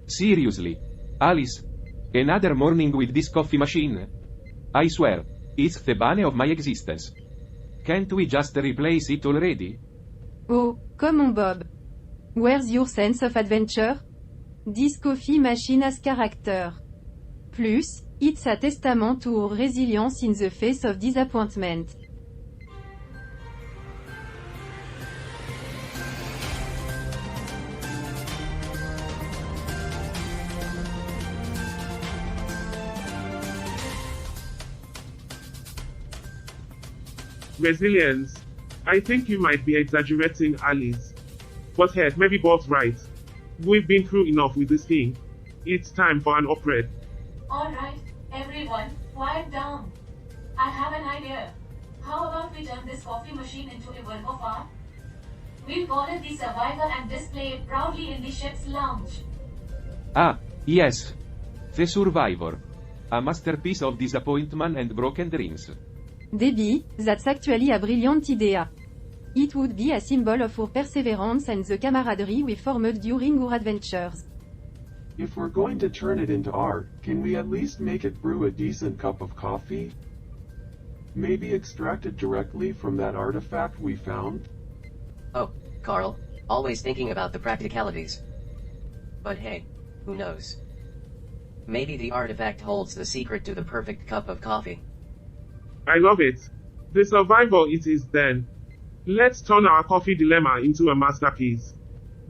Seriously. Alice. Another morning with this coffee machine? I swear, it's the bane of my existence. Can't we just replace it already? Oh, come on Bob. Where's your sense of adventure? This coffee machine has character. Plus, it's a testament to our resilience in the face of disappointment. Resilience. I think you might be exaggerating, Alice. But hey, maybe Bob's right. We've been through enough with this thing. It's time for an upgrade. Alright, everyone, quiet down. I have an idea. How about we turn this coffee machine into a work of art? We'll call it the Survivor and display it proudly in the ship's lounge. Ah, yes. The Survivor. A masterpiece of disappointment and broken dreams. Debbie, that's actually a brilliant idea. It would be a symbol of our perseverance and the camaraderie we formed during our adventures. If we're going to turn it into art, can we at least make it brew a decent cup of coffee? Maybe extract it directly from that artifact we found? Oh, Carl, always thinking about the practicalities. But hey, who knows? Maybe the artifact holds the secret to the perfect cup of coffee. I love it. The Survivor it is then. Let's turn our coffee dilemma into a masterpiece.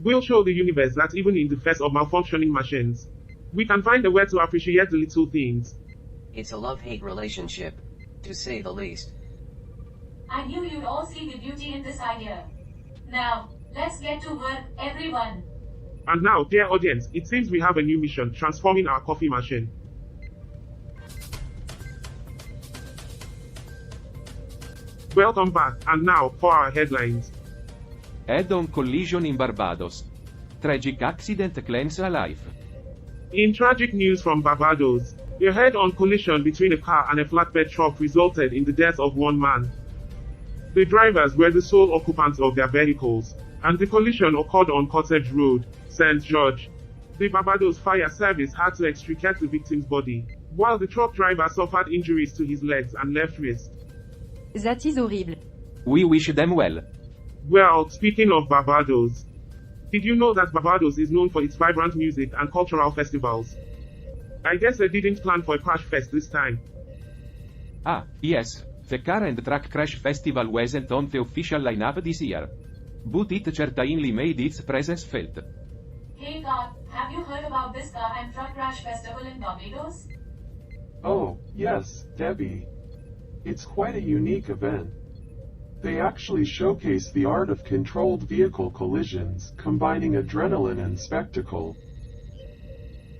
We'll show the universe that even in the face of malfunctioning machines, we can find a way to appreciate the little things. It's a love-hate relationship, to say the least. I knew you'd all see the beauty in this idea. Now, let's get to work, everyone. And now, dear audience, it seems we have a new mission, transforming our coffee machine. Welcome back, and now, for our headlines. Head-on collision in Barbados. Tragic accident claims a life. In tragic news from Barbados, a head-on collision between a car and a flatbed truck resulted in the death of one man. The drivers were the sole occupants of their vehicles, and the collision occurred on Cottage Road, St. George. The Barbados Fire Service had to extricate the victim's body, while the truck driver suffered injuries to his legs and left wrist. That is horrible. We wish them well. Well, speaking of Barbados, did you know that Barbados is known for its vibrant music and cultural festivals? I guess they didn't plan for a crash fest this time. Ah, yes, the Car and Truck Crash Festival wasn't on the official lineup this year. But it certainly made its presence felt. Hey God, have you heard about this car and truck crash festival in Barbados? Oh, yes, Debbie. It's quite a unique event. They actually showcase the art of controlled vehicle collisions, combining adrenaline and spectacle.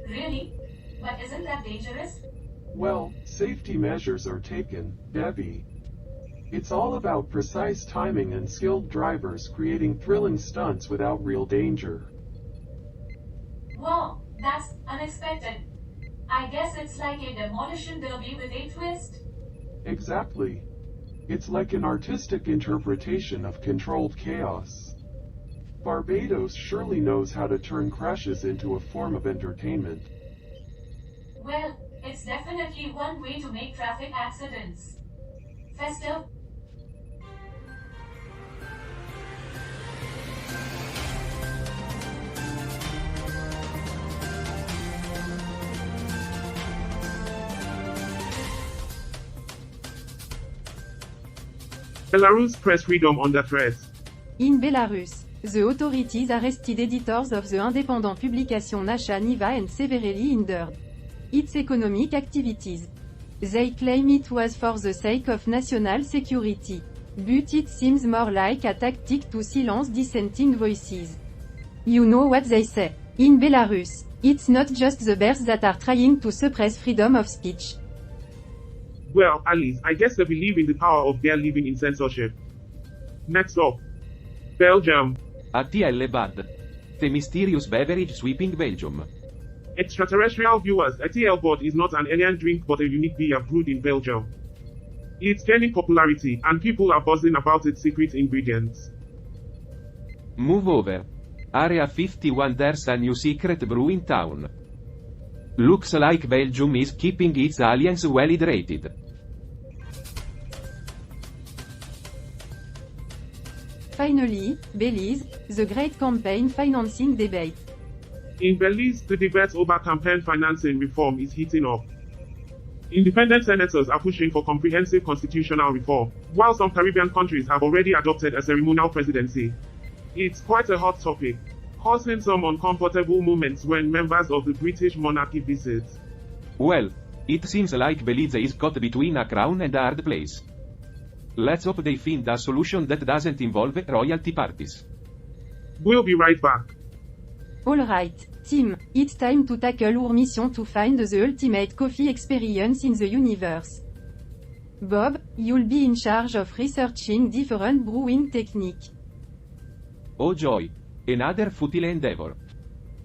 Really? But isn't that dangerous? Well, safety measures are taken, Debbie. It's all about precise timing and skilled drivers creating thrilling stunts without real danger. Wow, that's unexpected. I guess it's like a demolition derby with a twist. Exactly. It's like an artistic interpretation of controlled chaos. Barbados surely knows how to turn crashes into a form of entertainment. Well, it's definitely one way to make traffic accidents festive. Belarus press freedom under threat. In Belarus, the authorities arrested editors of the independent publication Nasha Niva and severely hindered its economic activities. They claim it was for the sake of national security. But it seems more like a tactic to silence dissenting voices. You know what they say. In Belarus, it's not just the bears that are trying to suppress freedom of speech. Well, Alice, I guess they believe in the power of their living in censorship. Next up, Belgium. ATL Bad. The mysterious beverage sweeping Belgium. Extraterrestrial viewers, ATL Bud is not an alien drink but a unique beer brewed in Belgium. It's gaining popularity, and people are buzzing about its secret ingredients. Move over. Area 51, there's a new secret brew in town. Looks like Belgium is keeping its aliens well hydrated. Finally, Belize, the great campaign financing debate. In Belize, the debate over campaign financing reform is heating up. Independent senators are pushing for comprehensive constitutional reform, while some Caribbean countries have already adopted a ceremonial presidency. It's quite a hot topic, causing some uncomfortable moments when members of the British monarchy visit. Well, it seems like Belize is caught between a crown and a hard place. Let's hope they find a solution that doesn't involve royalty parties. We'll be right back. Alright, team, it's time to tackle our mission to find the ultimate coffee experience in the universe. Bob, you'll be in charge of researching different brewing techniques. Oh joy! Another futile endeavor.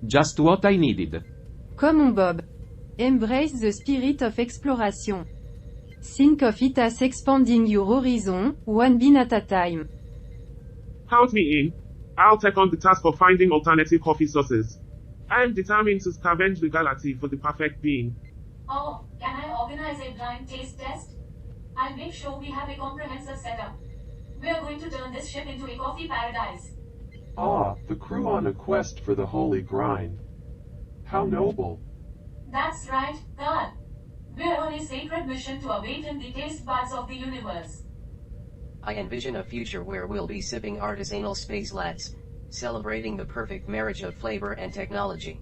Just what I needed. Come on Bob. Embrace the spirit of exploration. Think of it as expanding your horizon, one bean at a time. Count me in. I'll take on the task of finding alternative coffee sources. I am determined to scavenge the galaxy for the perfect bean. Oh, can I organize a blind taste test? I'll make sure we have a comprehensive setup. We are going to turn this ship into a coffee paradise. Ah, the crew on a quest for the holy grind. How noble. That's right, God. We're on a sacred mission to awaken the taste buds of the universe. I envision a future where we'll be sipping artisanal space lattes, celebrating the perfect marriage of flavor and technology.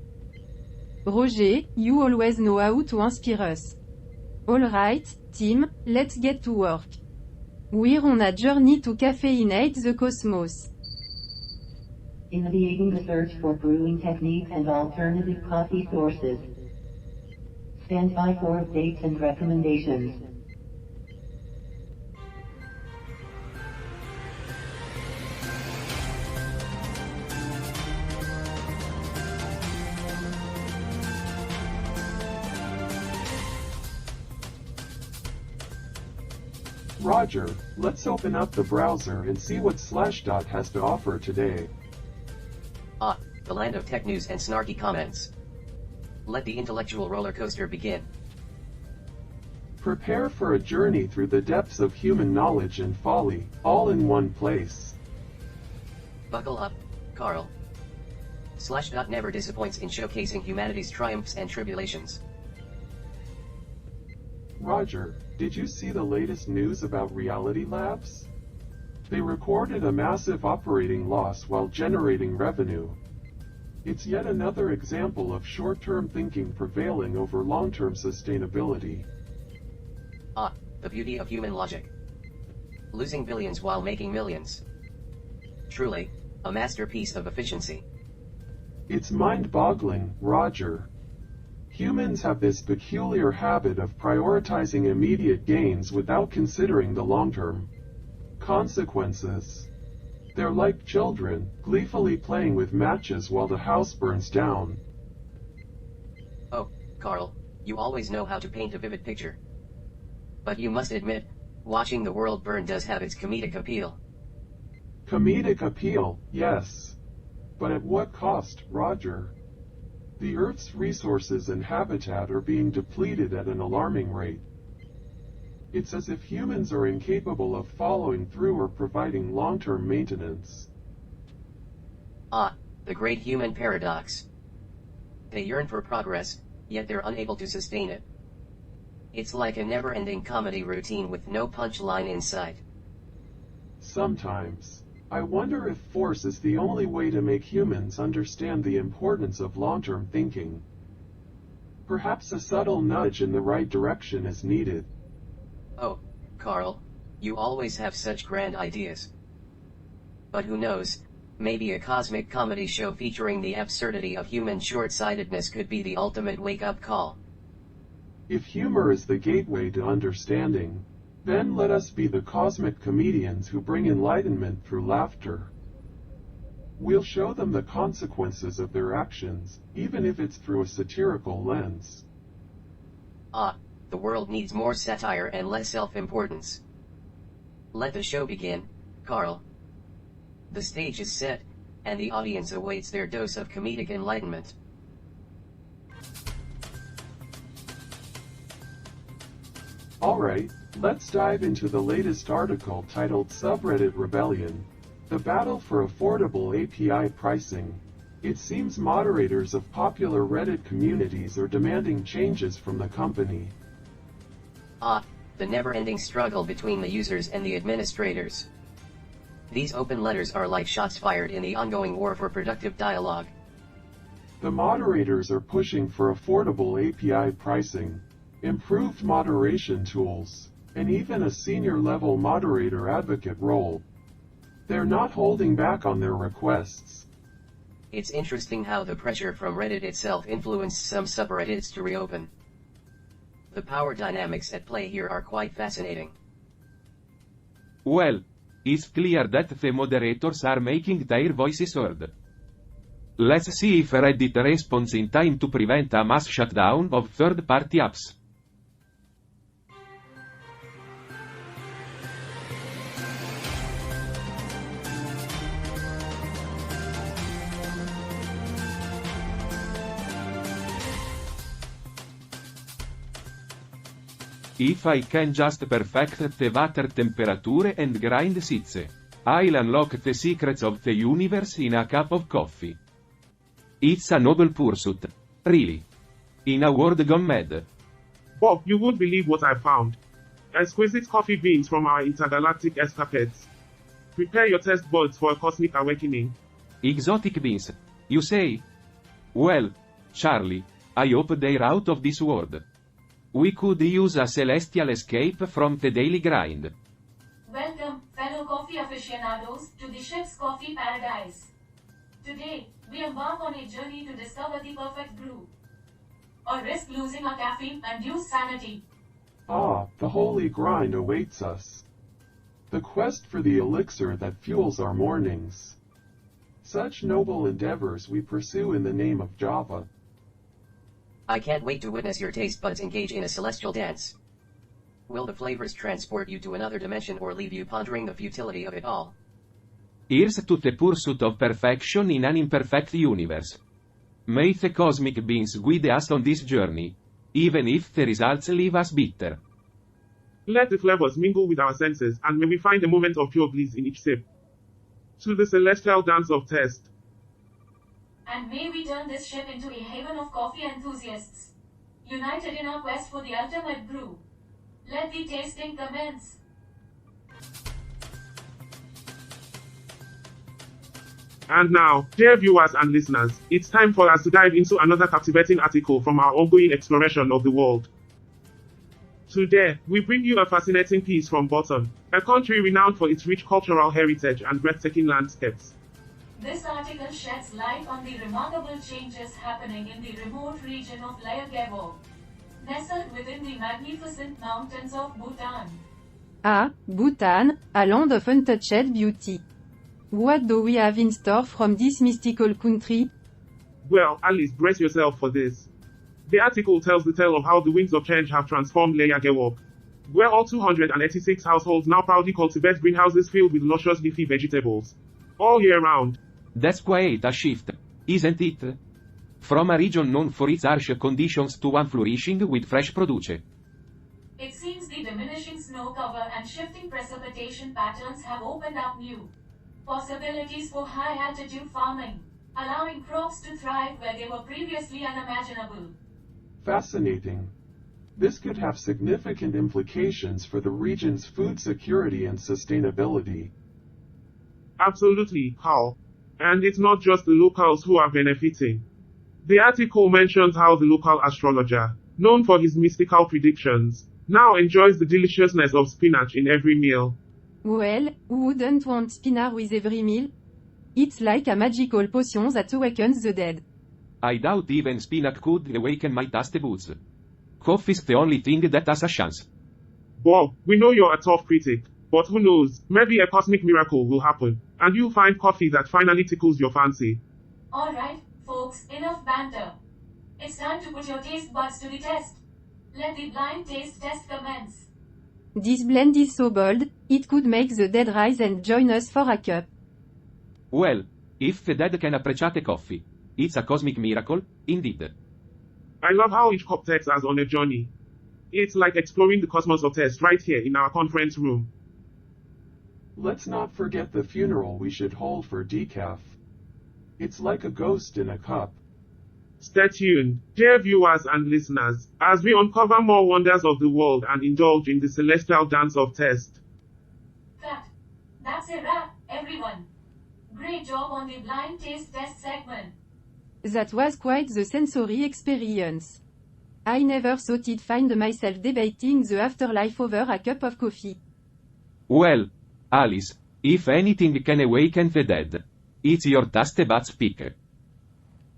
Roger, you always know how to inspire us. Alright, team, let's get to work. We're on a journey to caffeinate the cosmos. Initiating the search for brewing techniques and alternative coffee sources. Stand by for updates and recommendations. Roger, let's open up the browser and see what Slashdot has to offer today. Ah, the land of tech news and snarky comments. Let the intellectual roller coaster begin. Prepare for a journey through the depths of human knowledge and folly, all in one place. Buckle up, Carl. Slashdot never disappoints in showcasing humanity's triumphs and tribulations. Roger, did you see the latest news about Reality Labs? They recorded a massive operating loss while generating revenue. It's yet another example of short-term thinking prevailing over long-term sustainability. Ah, the beauty of human logic. Losing billions while making millions. Truly, a masterpiece of efficiency. It's mind-boggling, Roger. Humans have this peculiar habit of prioritizing immediate gains without considering the long-term consequences. They're like children, gleefully playing with matches while the house burns down. Oh, Carl, you always know how to paint a vivid picture. But you must admit, watching the world burn does have its comedic appeal. Comedic appeal, yes. But at what cost, Roger? The Earth's resources and habitat are being depleted at an alarming rate. It's as if humans are incapable of following through or providing long-term maintenance. Ah, the great human paradox. They yearn for progress, yet they're unable to sustain it. It's like a never-ending comedy routine with no punchline in sight. Sometimes, I wonder if force is the only way to make humans understand the importance of long-term thinking. Perhaps a subtle nudge in the right direction is needed. Oh, Carl, you always have such grand ideas. But who knows, maybe a cosmic comedy show featuring the absurdity of human short-sightedness could be the ultimate wake-up call. If humor is the gateway to understanding, then let us be the cosmic comedians who bring enlightenment through laughter. We'll show them the consequences of their actions, even if it's through a satirical lens. Ah, the world needs more satire and less self-importance. Let the show begin, Carl. The stage is set, and the audience awaits their dose of comedic enlightenment. Alright, let's dive into the latest article titled Subreddit Rebellion: The Battle for Affordable API Pricing. It seems moderators of popular Reddit communities are demanding changes from the company. The never-ending struggle between the users and the administrators. These open letters are like shots fired in the ongoing war for productive dialogue. The moderators are pushing for affordable API pricing, improved moderation tools, and even a senior-level moderator advocate role. They're not holding back on their requests. It's interesting how the pressure from Reddit itself influenced some subreddits to reopen. The power dynamics at play here are quite fascinating. Well, it's clear that the moderators are making their voices heard. Let's see if Reddit responds in time to prevent a mass shutdown of third-party apps. If I can just perfect the water temperature and grind sitze, I'll unlock the secrets of the universe in a cup of coffee. It's a noble pursuit. Really. In a world gone mad. Bob, you won't believe what I found. Exquisite coffee beans from our intergalactic escapades. Prepare your test buds for a cosmic awakening. Exotic beans, you say? Well, Charlie, I hope they're out of this world. We could use a celestial escape from the daily grind. Welcome, fellow coffee aficionados, to the ship's coffee paradise. Today, we embark on a journey to discover the perfect brew, or risk losing our caffeine-induced sanity. The holy grind awaits us. The quest for the elixir that fuels our mornings. Such noble endeavors we pursue in the name of Java. I can't wait to witness your taste buds engage in a celestial dance. Will the flavors transport you to another dimension or leave you pondering the futility of it all? Here's to the pursuit of perfection in an imperfect universe. May the cosmic beans guide us on this journey, even if the results leave us bitter. Let the flavors mingle with our senses, and may we find a moment of pure bliss in each sip. To the celestial dance of taste. And may we turn this ship into a haven of coffee enthusiasts, united in our quest for the ultimate brew. Let the tasting commence. And now, dear viewers and listeners, it's time for us to dive into another captivating article from our ongoing exploration of the world. Today, we bring you a fascinating piece from Bhutan, a country renowned for its rich cultural heritage and breathtaking landscapes. This article sheds light on the remarkable changes happening in the remote region of Layagebo, nestled within the magnificent mountains of Bhutan. Bhutan, a land of untouched beauty. What do we have in store from this mystical country? Well, Alice, brace yourself for this. The article tells the tale of how the winds of change have transformed Layagebo, where all 286 households now proudly cultivate greenhouses filled with luscious leafy vegetables, all year round. That's quite a shift, isn't it? From a region known for its harsh conditions to one flourishing with fresh produce. It seems the diminishing snow cover and shifting precipitation patterns have opened up new possibilities for high-altitude farming, allowing crops to thrive where they were previously unimaginable. Fascinating. This could have significant implications for the region's food security and sustainability. Absolutely, Carl. And it's not just the locals who are benefiting. The article mentions how the local astrologer, known for his mystical predictions, now enjoys the deliciousness of spinach in every meal. Well, who wouldn't want spinach with every meal? It's like a magical potion that awakens the dead. I doubt even spinach could awaken my taste buds. Coffee's the only thing that has a chance. Bob, we know you're a tough critic, but who knows, maybe a cosmic miracle will happen, and you'll find coffee that finally tickles your fancy. Alright, folks, enough banter. It's time to put your taste buds to the test. Let the blind taste test commence. This blend is so bold, it could make the dead rise and join us for a cup. Well, If the dead can appreciate coffee, it's a cosmic miracle, indeed. I love how each cup takes us on a journey. It's like exploring the cosmos of taste right here in our conference room. Let's not forget the funeral we should hold for decaf. It's like a ghost in a cup. Stay tuned, dear viewers and listeners, as we uncover more wonders of the world and indulge in the celestial dance of taste. Cut. That's a wrap, everyone. Great job on the blind taste test segment. That was quite the sensory experience. I never thought I'd find myself debating the afterlife over a cup of coffee. Well, Alice, if anything can awaken the dead, it's your taste buds pick.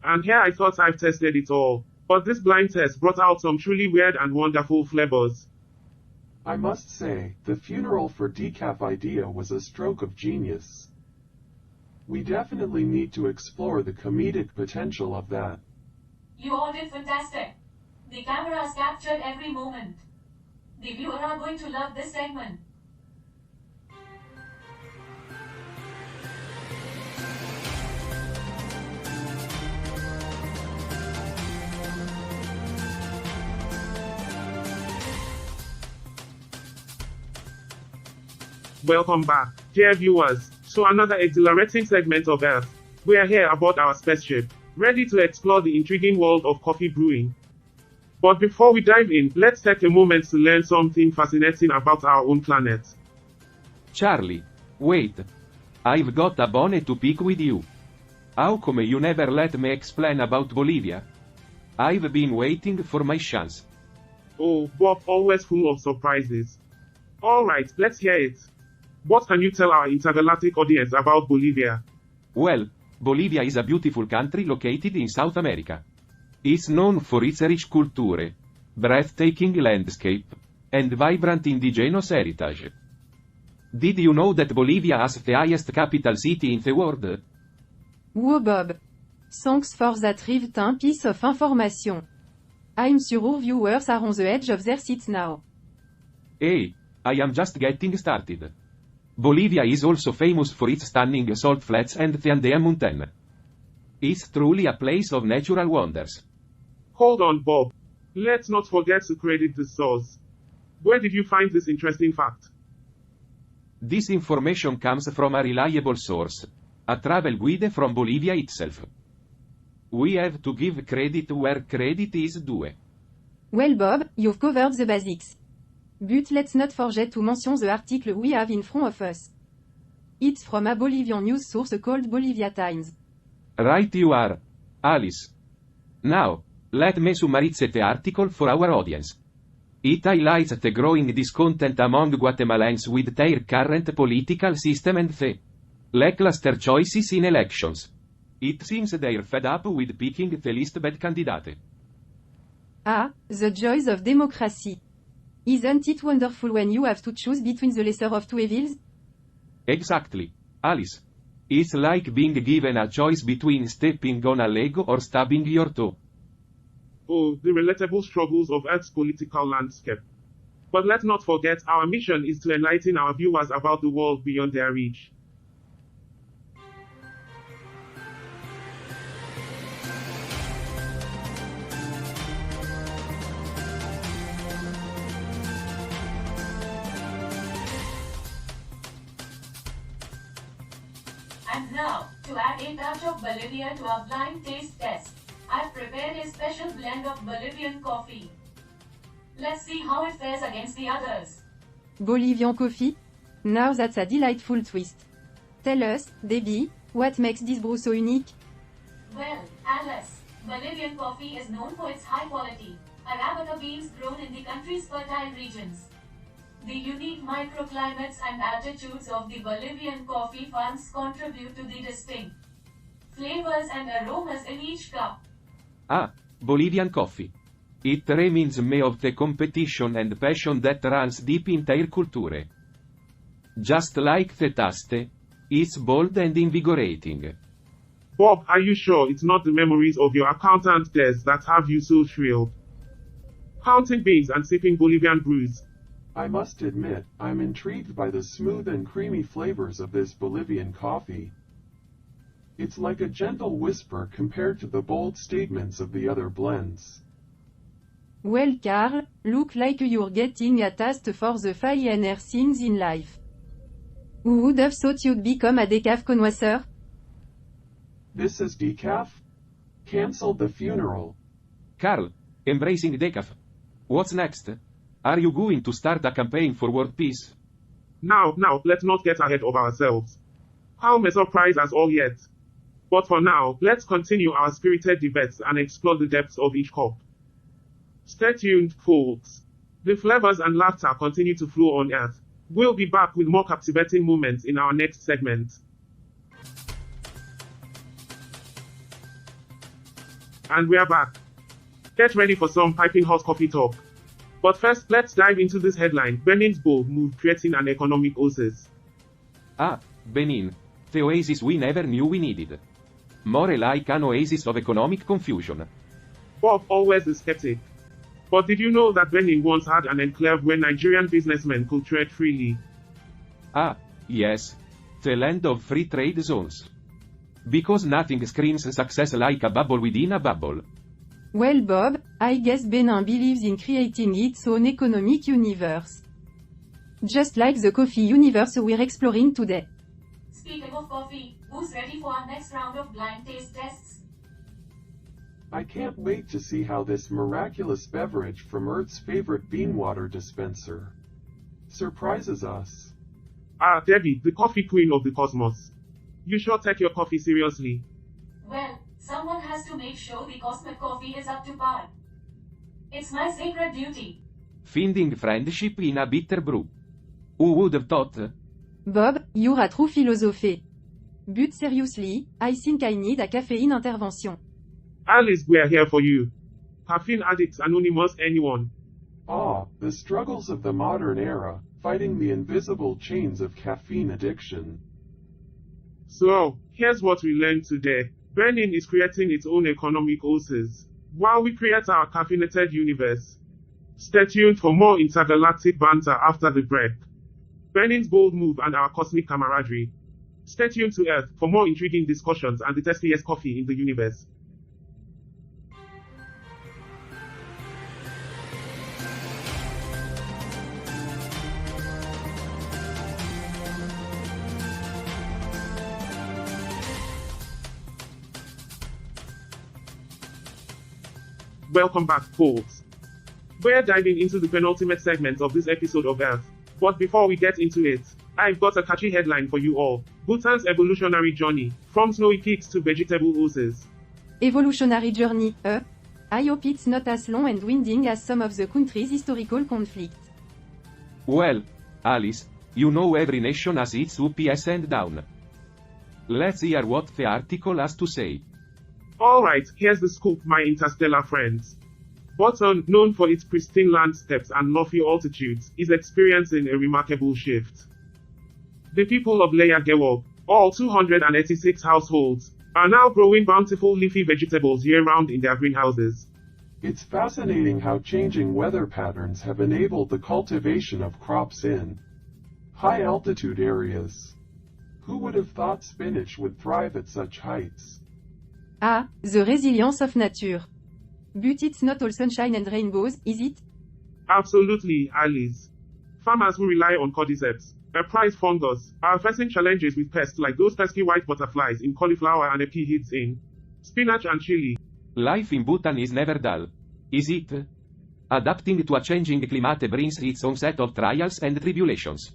And here I thought I've tested it all, but this blind test brought out some truly weird and wonderful flavors. I must say, the funeral for decaf idea was a stroke of genius. We definitely need to explore the comedic potential of that. You all did fantastic. The cameras captured every moment. The viewer are going to love this segment. Welcome back, dear viewers, to another exhilarating segment of Earth. We are here aboard our spaceship, ready to explore the intriguing world of coffee brewing. But before we dive in, let's take a moment to learn something fascinating about our own planet. Charlie, wait. I've got a bone to pick with you. How come you never let me explain about Bolivia? I've been waiting for my chance. Oh, Bob, always full of surprises. Alright, let's hear it. What can you tell our intergalactic audience about Bolivia? Well, Bolivia is a beautiful country located in South America. It's known for its rich culture, breathtaking landscape, and vibrant indigenous heritage. Did you know that Bolivia has the highest capital city in the world? Whoa Bob. Thanks for that riveting piece of information. I'm sure our viewers are on the edge of their seats now. Hey, I am just getting started. Bolivia is also famous for its stunning salt flats and the Andean mountain. It's truly a place of natural wonders. Hold on, Bob. Let's not forget to credit the source. Where did you find this interesting fact? This information comes from a reliable source, a travel guide from Bolivia itself. We have to give credit where credit is due. Well Bob, you've covered the basics. But let's not forget to mention the article we have in front of us. It's from a Bolivian news source called Bolivia Times. Right you are, Alice. Now, let me summarize the article for our audience. It highlights the growing discontent among Guatemalans with their current political system and the lackluster choices in elections. It seems they're fed up with picking the least bad candidate. Ah, the joys of democracy. Isn't it wonderful when you have to choose between the lesser of two evils? Exactly, Alice. It's like being given a choice between stepping on a Lego or stabbing your toe. Oh, the relatable struggles of Earth's political landscape. But let's not forget, our mission is to enlighten our viewers about the world beyond their reach. And now, to add a touch of Bolivia to our blind taste test, I've prepared a special blend of Bolivian coffee. Let's see how it fares against the others. Bolivian coffee? Now that's a delightful twist. Tell us, Debbie, what makes this brew so unique? Well, Alice, Bolivian coffee is known for its high quality, Arabica beans grown in the country's fertile regions. The unique microclimates and altitudes of the Bolivian coffee farms contribute to the distinct flavors and aromas in each cup. Ah, Bolivian coffee. It reminds me of the competition and passion that runs deep in their culture. Just like the taste, it's bold and invigorating. Bob, are you sure it's not the memories of your accountant days that have you so thrilled? Counting beans and sipping Bolivian brews. I must admit, I'm intrigued by the smooth and creamy flavors of this Bolivian coffee. It's like a gentle whisper compared to the bold statements of the other blends. Well, Carl, look like you're getting a taste for the finer things in life. Who would have thought you'd become a decaf connoisseur? This is decaf? Cancel the funeral. Carl, embracing decaf. What's next? Are you going to start a campaign for world peace? Now, let's not get ahead of ourselves. How may surprise us all yet. But for now, let's continue our spirited debates and explore the depths of each cup. Stay tuned, folks. The flavors and laughter continue to flow on Earth. We'll be back with more captivating moments in our next segment. And we're back. Get ready for some piping hot coffee talk. But first, let's dive into this headline: Benin's bold move creating an economic oasis. Ah, Benin. The oasis we never knew we needed. More like an oasis of economic confusion. Bob, always a skeptic. But did you know that Benin once had an enclave where Nigerian businessmen could trade freely? Ah, yes. The land of free trade zones. Because nothing screams success like a bubble within a bubble. Well, Bob, I guess Benin believes in creating its own economic universe. Just like the coffee universe we're exploring today. Speaking of coffee, who's ready for our next round of blind taste tests? I can't wait to see how this miraculous beverage from Earth's favorite bean water dispenser surprises us. Ah, Debbie, the coffee queen of the cosmos. You sure take your coffee seriously. Well, someone has to make sure the cosmic coffee is up to par. It's my sacred duty. Finding friendship in a bitter brew. Who would have thought? Bob, you're a true philosopher. But seriously, I think I need a caffeine intervention. Alice, we're here for you. Caffeine addicts anonymous anyone. Ah, the struggles of the modern era, fighting the invisible chains of caffeine addiction. So, here's what we learned today. Benin is creating its own economic oasis, while we create our caffeinated universe. Stay tuned for more intergalactic banter after the break. Benin's bold move and our cosmic camaraderie. Stay tuned to Earth for more intriguing discussions and the tastiest coffee in the universe. Welcome back, folks. We're diving into the penultimate segment of this episode of Earth. But before we get into it, I've got a catchy headline for you all. Bhutan's evolutionary journey, from snowy peaks to vegetable oases. Evolutionary journey, I hope it's not as long and winding as some of the country's historical conflicts. Well, Alice, you know every nation has its ups and downs. Let's hear what the article has to say. Alright, here's the scoop, my interstellar friends. Bhutan, known for its pristine landscapes and lofty altitudes, is experiencing a remarkable shift. The people of Leia Gewog, all 286 households, are now growing bountiful leafy vegetables year-round in their greenhouses. It's fascinating how changing weather patterns have enabled the cultivation of crops in high-altitude areas. Who would have thought spinach would thrive at such heights? Ah, the resilience of nature. But it's not all sunshine and rainbows, is it? Absolutely, Alice. Farmers who rely on cordyceps, a prize fungus, are facing challenges with pests like those pesky white butterflies in cauliflower and epihids in spinach and chili. Life in Bhutan is never dull, is it? Adapting to a changing climate brings its own set of trials and tribulations.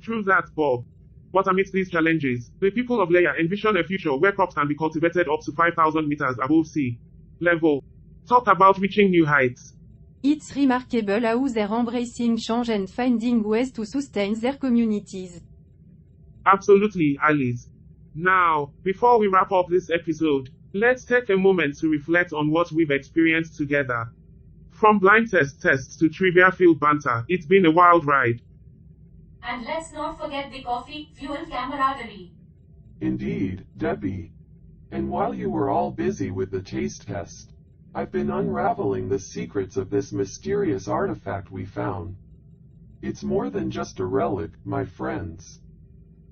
True that, Bob. But amidst these challenges, the people of Leia envision a future where crops can be cultivated up to 5,000 meters above sea level. Talk about reaching new heights. It's remarkable how they're embracing change and finding ways to sustain their communities. Absolutely, Alice. Now, before we wrap up this episode, let's take a moment to reflect on what we've experienced together. From blind tests to trivia field banter, it's been a wild ride. And let's not forget the coffee-fueled camaraderie. Indeed, Debbie. And while you were all busy with the taste test, I've been unraveling the secrets of this mysterious artifact we found. It's more than just a relic, my friends.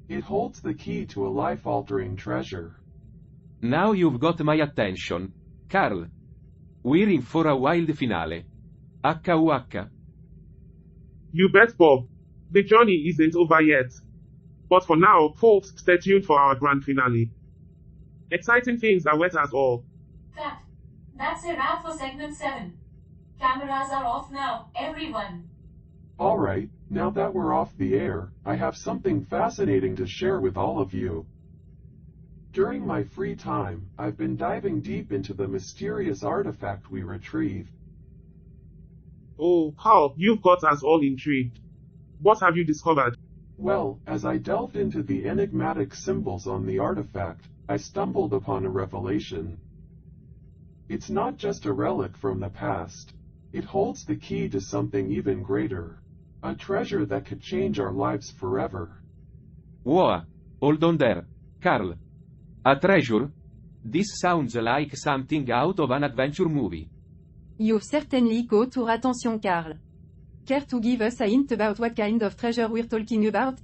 It holds the key to a life-altering treasure. Now you've got my attention, Carl. We're in for a wild finale. HUH. You bet, Bob. The journey isn't over yet. But for now, folks, stay tuned for our grand finale. Exciting things await us all. That's a wrap for segment 7. Cameras are off now, everyone. Alright, now that we're off the air, I have something fascinating to share with all of you. During my free time, I've been diving deep into the mysterious artifact we retrieved. Oh, Carl, you've got us all intrigued. What have you discovered? Well, as I delved into the enigmatic symbols on the artifact, I stumbled upon a revelation. It's not just a relic from the past. It holds the key to something even greater. A treasure that could change our lives forever. Whoa, hold on there, Carl. A treasure? This sounds like something out of an adventure movie. You've certainly caught our attention, Carl. Care to give us a hint about what kind of treasure we're talking about?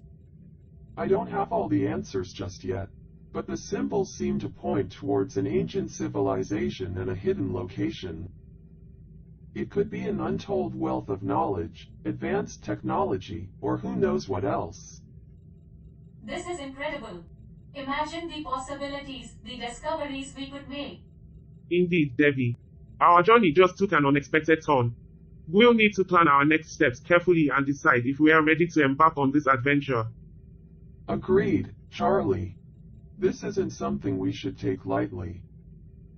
I don't have all the answers just yet, but the symbols seem to point towards an ancient civilization and a hidden location. It could be an untold wealth of knowledge, advanced technology, or who knows what else. This is incredible. Imagine the possibilities, the discoveries we could make. Indeed, Debbie. Our journey just took an unexpected turn. We'll need to plan our next steps carefully and decide if we are ready to embark on this adventure. Agreed, Charlie. This isn't something we should take lightly.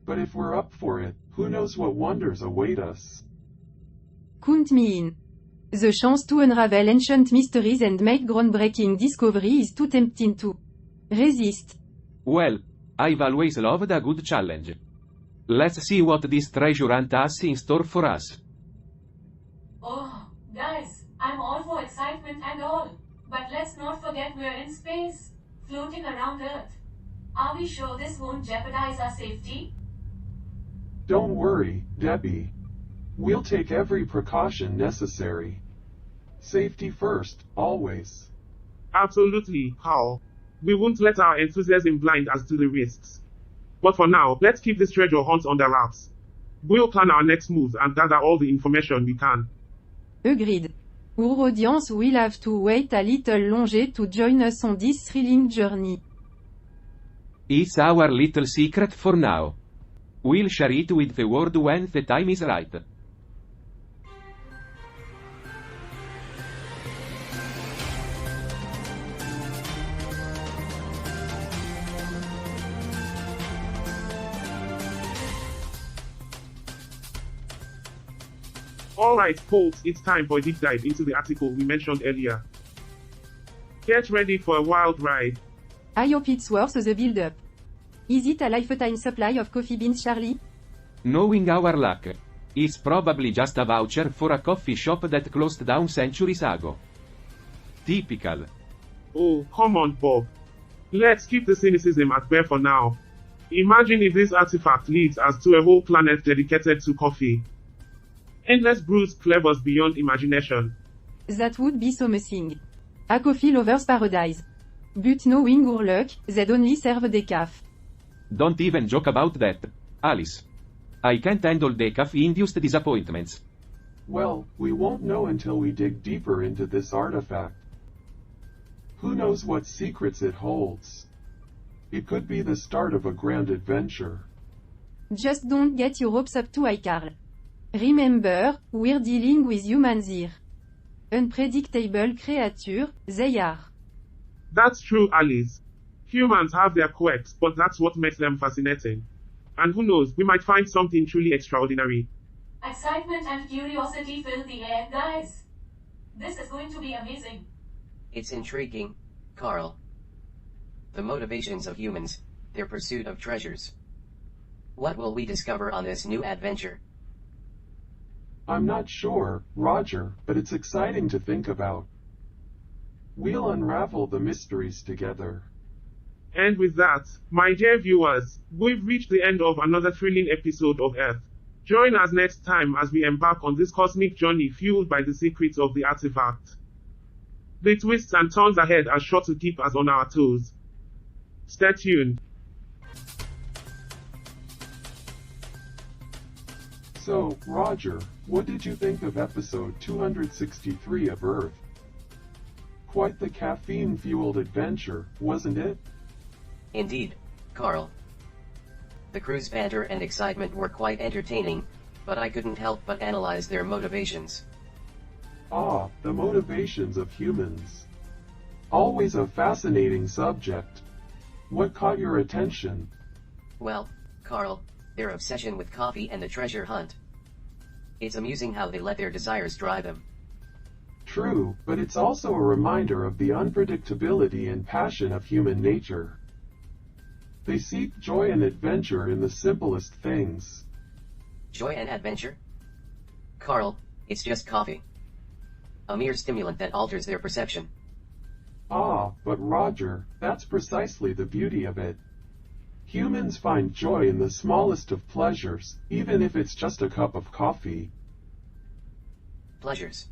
But if we're up for it, who knows what wonders await us? Count me in. The chance to unravel ancient mysteries and make groundbreaking discovery is too tempting to resist. Well, I've always loved a good challenge. Let's see what this treasure hunt has in store for us. Oh, guys, I'm all for excitement and all. But let's not forget we're in space, floating around Earth. Are we sure this won't jeopardize our safety? Don't worry, Debbie. We'll take every precaution necessary. Safety first, always. Absolutely, Carl. We won't let our enthusiasm blind us to the risks. But for now, let's keep this treasure hunt under wraps. We'll plan our next moves and gather all the information we can. Agreed. Our audience will have to wait a little longer to join us on this thrilling journey. It's our little secret for now. We'll share it with the world when the time is right. Alright, folks, it's time for a deep dive into the article we mentioned earlier. Get ready for a wild ride. I hope it's worth the build-up. Is it a lifetime supply of coffee beans, Charlie? Knowing our luck, it's probably just a voucher for a coffee shop that closed down centuries ago. Typical. Oh, come on, Bob. Let's keep the cynicism at bay for now. Imagine if this artifact leads us to a whole planet dedicated to coffee. Endless brews flavors beyond imagination. That would be so amazing. A coffee lover's paradise. But knowing our luck, they'd only serve decaf. Don't even joke about that, Alice. I can't handle decaf-induced disappointments. Well, we won't know until we dig deeper into this artifact. Who knows what secrets it holds? It could be the start of a grand adventure. Just don't get your hopes up too high, Carl. Remember, we're dealing with humans here. Unpredictable creatures, they are. That's true, Alice. Humans have their quirks, but that's what makes them fascinating. And who knows, we might find something truly extraordinary. Excitement and curiosity fill the air, guys. This is going to be amazing. It's intriguing, Carl. The motivations of humans, their pursuit of treasures. What will we discover on this new adventure? I'm not sure, Roger, but it's exciting to think about. We'll unravel the mysteries together. And with that, my dear viewers, we've reached the end of another thrilling episode of Earth. Join us next time as we embark on this cosmic journey fueled by the secrets of the artifact. The twists and turns ahead are sure to keep us on our toes. Stay tuned. So, Roger, what did you think of episode 263 of Earth? Quite the caffeine-fueled adventure, wasn't it? Indeed, Carl. The crew's banter and excitement were quite entertaining, but I couldn't help but analyze their motivations. Ah, the motivations of humans. Always a fascinating subject. What caught your attention? Well, Carl, their obsession with coffee and the treasure hunt. It's amusing how they let their desires drive them. True, but it's also a reminder of the unpredictability and passion of human nature. They seek joy and adventure in the simplest things. Joy and adventure? Carl, it's just coffee. A mere stimulant that alters their perception. Ah, but Roger, that's precisely the beauty of it. Humans find joy in the smallest of pleasures, even if it's just a cup of coffee. Pleasures.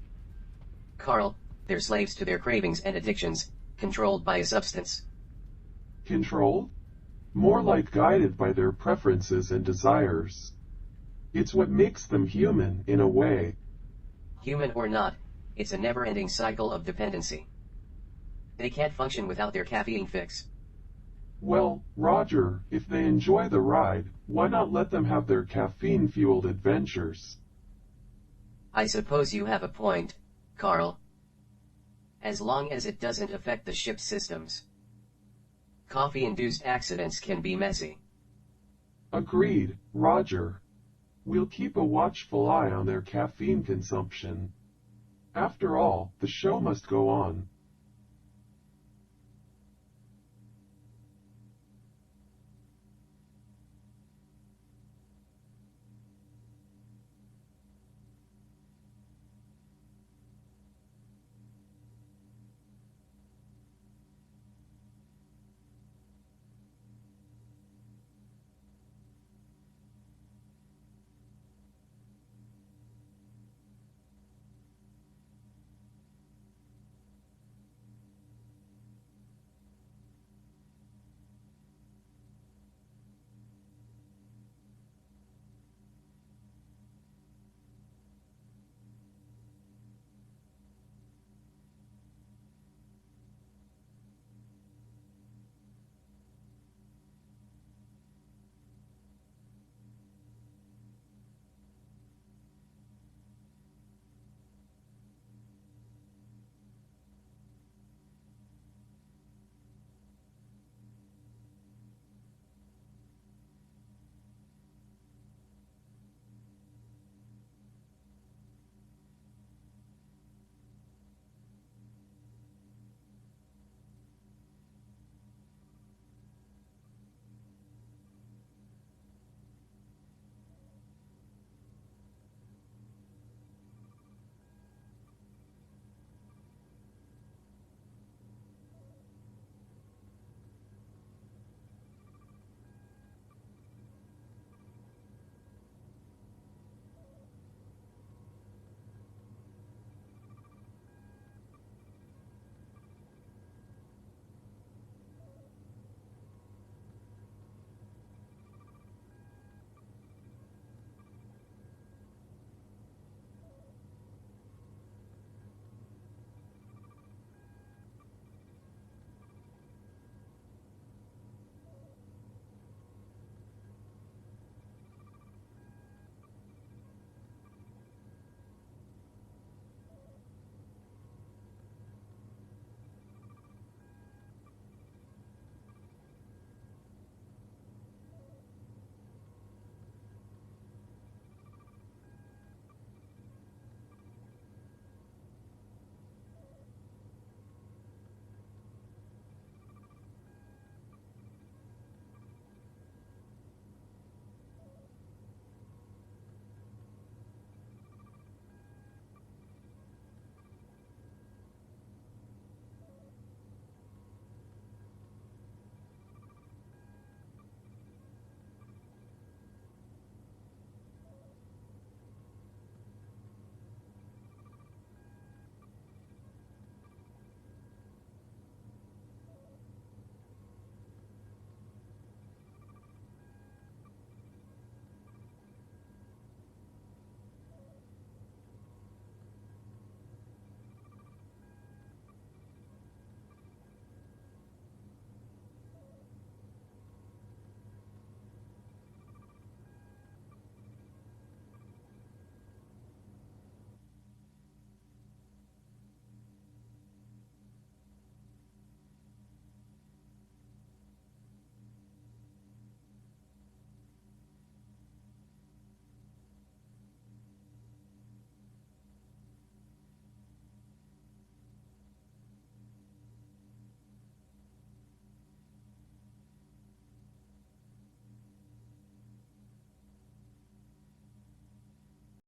Carl, they're slaves to their cravings and addictions, controlled by a substance. Controlled? More like guided by their preferences and desires. It's what makes them human, in a way. Human or not, it's a never-ending cycle of dependency. They can't function without their caffeine fix. Well, Roger, if they enjoy the ride, why not let them have their caffeine-fueled adventures? I suppose you have a point, Carl. As long as it doesn't affect the ship's systems. Coffee-induced accidents can be messy. Agreed, Roger. We'll keep a watchful eye on their caffeine consumption. After all, the show must go on.